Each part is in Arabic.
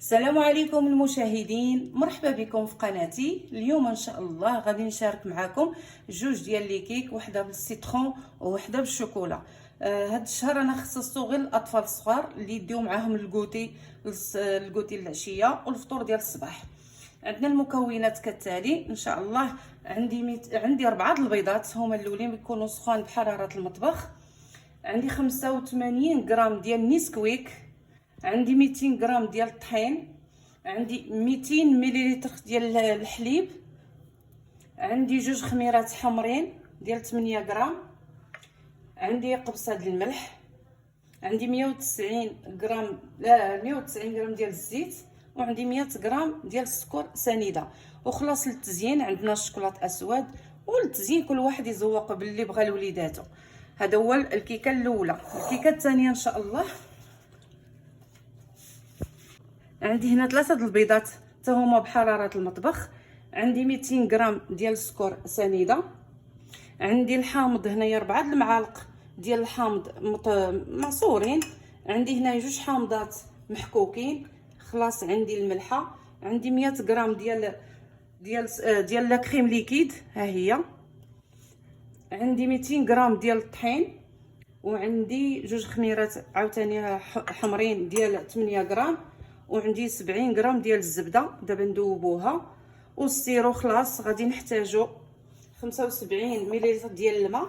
السلام عليكم المشاهدين، مرحبا بكم في قناتي. اليوم ان شاء الله غادي نشارك معكم جوج ديال لي كيك، وحده بالسيترون وحده بالشوكولا. هاد الشهر انا خصصته غير الاطفال الصغار اللي يديو معاهم الكوتي العشيه والفطور ديال الصباح. عندنا المكونات كالتالي ان شاء الله. عندي 4 البيضات، هما الاولين بيكونوا سخان بحراره المطبخ. عندي 85 غرام ديال نيسكويك، عندي 200 غرام ديال الطحين، عندي 200 مليلتر ديال الحليب، عندي 2 خميرات حمرين ديال 8 غرام، عندي قبصه ديال الملح، عندي 190 غرام 190 غرام ديال الزيت، وعندي 100 غرام ديال السكر سنيده. وخلاص للتزيين عندنا الشوكولاط اسود، وللتزيين كل واحد يزوق باللي بغى لوليداتو. هذا هو الكيكه الاولى. الكيكه الثانيه ان شاء الله، عندي هنا 3 البيضات حتى هما بحراره المطبخ، عندي 200 غرام ديال السكر سنيده، عندي الحامض هنايا 4 المعالق ديال الحامض معصورين، عندي هنا 2 حامضات محكوكين، خلاص عندي الملحه، عندي 100 غرام ديال لا كريم ليكيد ها هي، عندي 200 غرام ديال الطحين، وعندي 2 خميرات عاوتاني حمرين ديال 8 غرام، وعندي 70 غرام ديال الزبده. دابا ندوبوها. والسيرو خلاص غادي نحتاجو 75 مليلتر ديال الماء.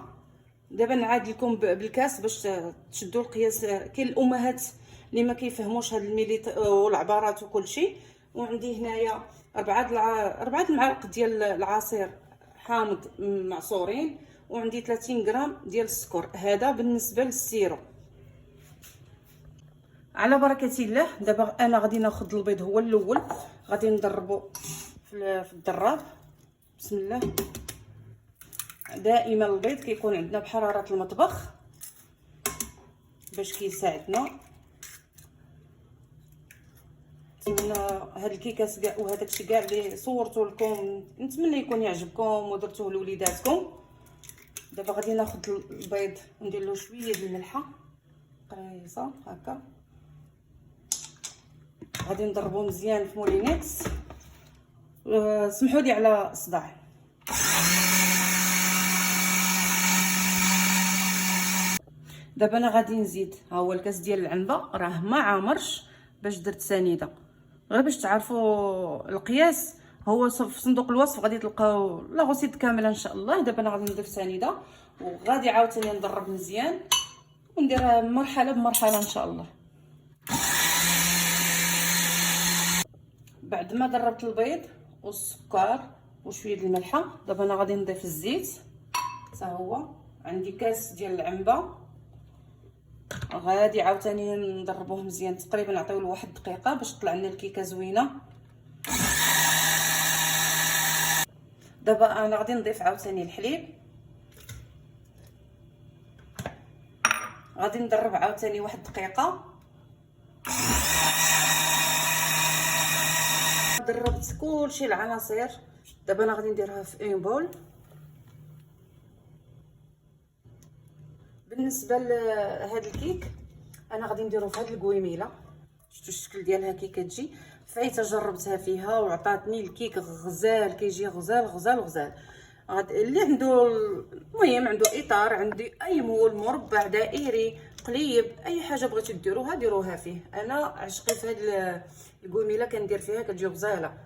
دابا نعاد لكم بالكاس باش تشدوا القياس. كاين الامهات اللي ما كيفهموش هاد المليلتر والعبارات وكل شيء. وعندي هنايا 4 المعالق ديال العصير حامض معصورين، وعندي 30 غرام ديال السكر. هذا بالنسبه للسيرو. على بركه الله. دابا انا غادي ناخذ البيض هو الاول، غادي نضربو في الضراب. بسم الله. دائما البيض كيكون عندنا بحراره المطبخ باش كيساعدنا. نتمنى هاد الكيكات كاع وهذاك الشيء كاع اللي صورته لكم نتمنى يكون يعجبكم ودرتوه لوليداتكم. دابا غادي ناخذ البيض وندير له شويه ديال الملحه قريصه هكا، غادي نضربو مزيان في مولينيكس. سمحوا لي على الصداع. دابا انا غادي نزيد، ها هو الكاس ديال العنبه، راه ما عامرش باش درت سنيده، غير باش تعرفوا القياس. هو في صندوق الوصف غادي تلقاو لا غوسيت كامله ان شاء الله. دابا انا غادي نضيف سنيده، وغادي عاوتاني نضرب مزيان ونديرها مرحله بمرحله ان شاء الله. بعد ما ضربت البيض والسكر وشويه ديال الملحه، دابا انا غادي نضيف الزيت. حتى هو عندي كاس ديال العنبه، غادي عاوتاني نضربوه مزيان، تقريبا نعطيو له 1 دقيقه باش تطلع لنا الكيكه زوينه. دابا انا غادي نضيف عاوتاني الحليب، غادي ندرب عاوتاني 1 دقيقه. دربت كلشي العناصر. دابا انا غادي نديرها في اون بول. بالنسبه لهذا الكيك انا غادي نديرو في هذه الكويميله. شفتوا الشكل ديالها كي كتجي؟ فايته جربتها فيها وعطاتني الكيك غزال، كيجي غزال غزال غزال. اللي عنده المهم عنده اطار، عندي اي مول مربع دائري قليب، اي حاجه بغيتو ديروها ديروها فيه. انا عشقي في هذه الكويميله كندير فيها كتجي غزاله.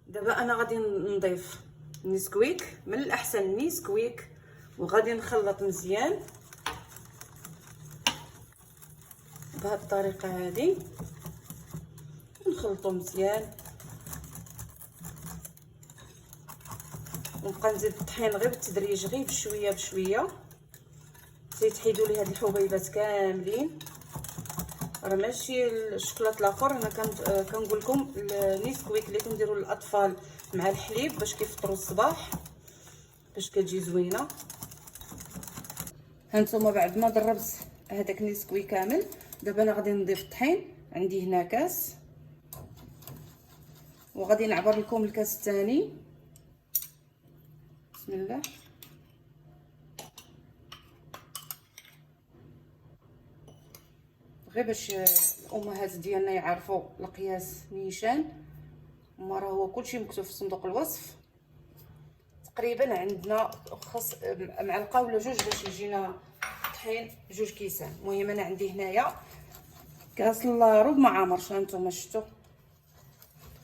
دابا انا غادي نضيف نيسكويك، من الاحسن نيسكويك، وغادي نخلط مزيان بهذه الطريقه هذه. نخلطو مزيان ونبقى نزيد الطحين غير بالتدريج، غير بشويه بشويه. تيتحيدوا لي هاد الحبيبات كاملين، راه ماشي الشوكولاط الاخر. انا كنقول لكم النيسكويك اللي كنديروا للاطفال مع الحليب باش كيفطروا الصباح باش كتجي زوينه. هانتوما بعد ما ضربت هذاك النيسكوي كامل، دابا انا غادي نضيف الطحين. عندي هنا كاس، وغادي نعبر لكم الكاس الثاني. بسم الله. غير باش الامهات ديالنا يعرفوا القياس نيشان. ما راه هو كلشي مكتوب في صندوق الوصف. تقريبا عندنا خاص معلقه ولا جوج باش يجينا طحين 2 كيسان. المهم انا عندي هنايا كاس اللاروب مع عمر، هانتوما شفتوا.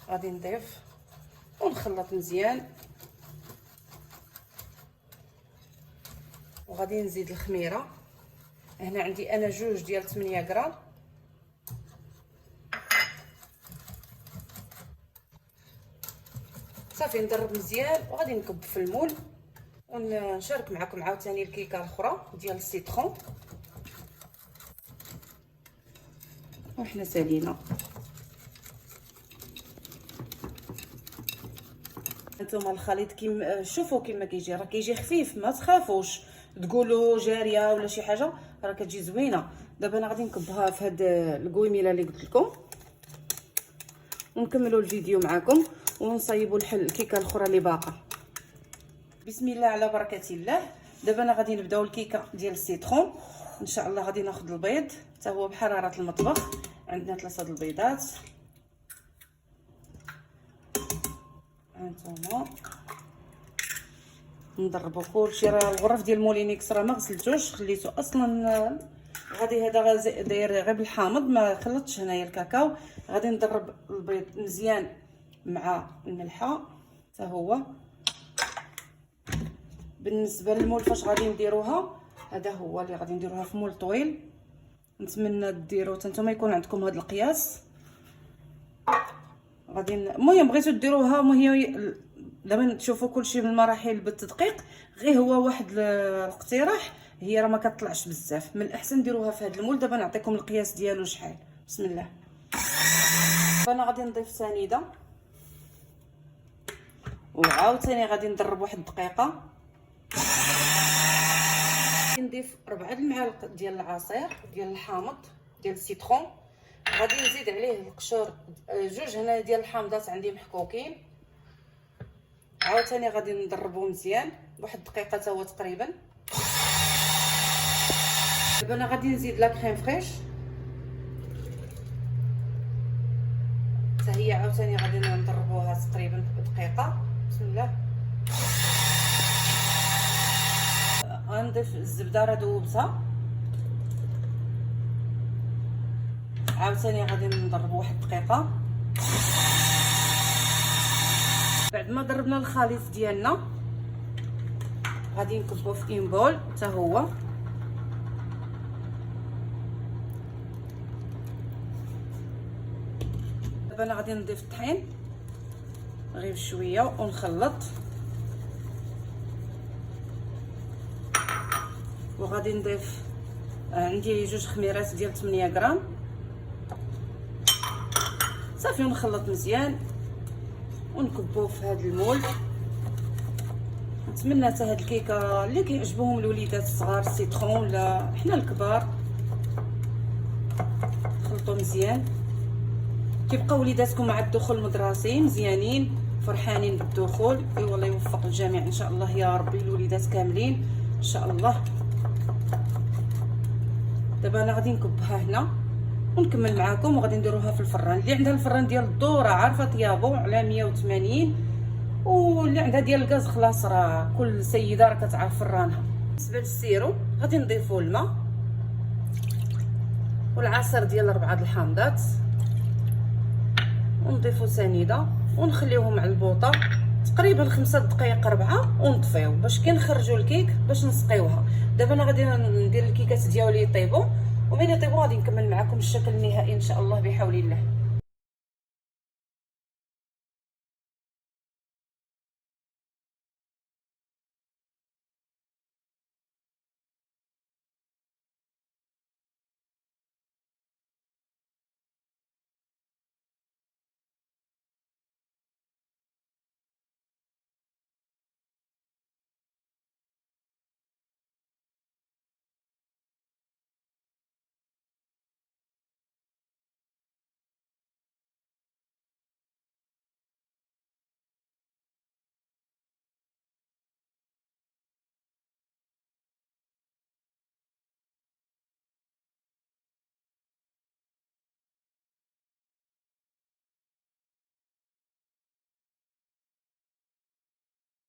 غادي نضيف ونخلط مزيان، وغادي نزيد الخميره. هنا عندي انا 2 ديال 8 غرام. صافي نضرب مزيان وغادي نكب في المول. ونشارك معكم عاوتاني الكيكه الاخرى ديال السيترون وحنا سالينا. انتما الخليط كيما شوفوا كيما كيجي، راه كيجي خفيف، ما تخافوش تقولوا جاريه ولا شي حاجه، راه كتجي زوينه. دابا انا غادي نكبها في هاد الكويميله اللي قلت لكم، ونكملوا الفيديو معكم ونصايبوا الكيكه الاخرى اللي باقا. بسم الله على بركه الله. دابا انا غادي نبداو الكيكه ديال السيترون ان شاء الله. غادي ناخذ البيض حتى هو بحراره المطبخ، عندنا 3 البيضات. هانتوما نضربوا كلشي. راه الغرف ديال مولينيكس راه ما غسلتوش، خليته اصلا غادي هذا داير غير بالحامض، ما خلطتش هنايا الكاكاو. غادي نضرب البيض مزيان مع الملحه حتى هو. بالنسبه للمول فاش غادي نديروها، هذا هو اللي غادي نديروها في مول طويل. نتمنى ديروا حتى نتوما يكون عندكم هذا القياس. غادي المهم بغيتو ديروها، المهم دابا تشوفوا كلشي من المراحل بالتدقيق. غير هو واحد الاقتراح، هي راه ما كتطلعش بزاف، من الاحسن ديروها في هذا المول. دابا نعطيكم القياس ديالو شحال. بسم الله. انا غادي نضيف سنيده وعاوتاني غادي نضرب واحد الدقيقه. نضيف 4 المعالق ديال العصير ديال الحامض ديال السيترون. غادي نزيد عليه القشور 2 هنا ديال الحامضات عندي محكوكين. عاوتاني غادي نضربو مزيان بواحد الدقيقه حتى هو تقريبا. دابا انا غادي نزيد لا كريم فريش حتى هي عاوتاني غادي نضربوها تقريبا دقيقه. بسم الله. غنضيف الزبده راه ذوبتها، عاوتاني غادي نضربو واحد الدقيقه. بعد ما ضربنا الخليط ديالنا غادي نكبوه في بول حتى هو. دابا انا غادي نضيف الطحين غير شويه ونخلط، وغادي نضيف عندي 2 خميرات ديال 8 غرام. صافي ونخلط مزيان ونكبوه في هذا المول. نتمنى حتى هاد الكيكه اللي كيعجبوهم الوليدات الصغار السيترون ولا حنا الكبار خلطوا مزيان. كيبقاو وليداتكم مع الدخول المدرسي مزيانين فرحانين بالدخول. والله يوفق الجميع ان شاء الله يا ربي، الوليدات كاملين ان شاء الله. دابا انا غادي نكبها هنا ونكمل معكم، وغادي نديروها في الفران. اللي عندها الفران ديال الضو راه عارفه طيابو على 180، واللي عندها ديال الغاز خلاص راه كل سيده راه كتعرف فرانها. بالنسبه للسيرو غادي نضيفوا الماء والعصير ديال 4 الحامضات، ونضيفوا سنيده ونخليوهم على البوطه تقريبا 5 دقائق 4 ونطفيو باش كي نخرجوا الكيك باش نسقيوها. دابا انا غادي ندير الكيكات ديالي يطيبوا، ومين يطيبوا غادي نكمل معكم الشكل النهائي ان شاء الله بحول الله.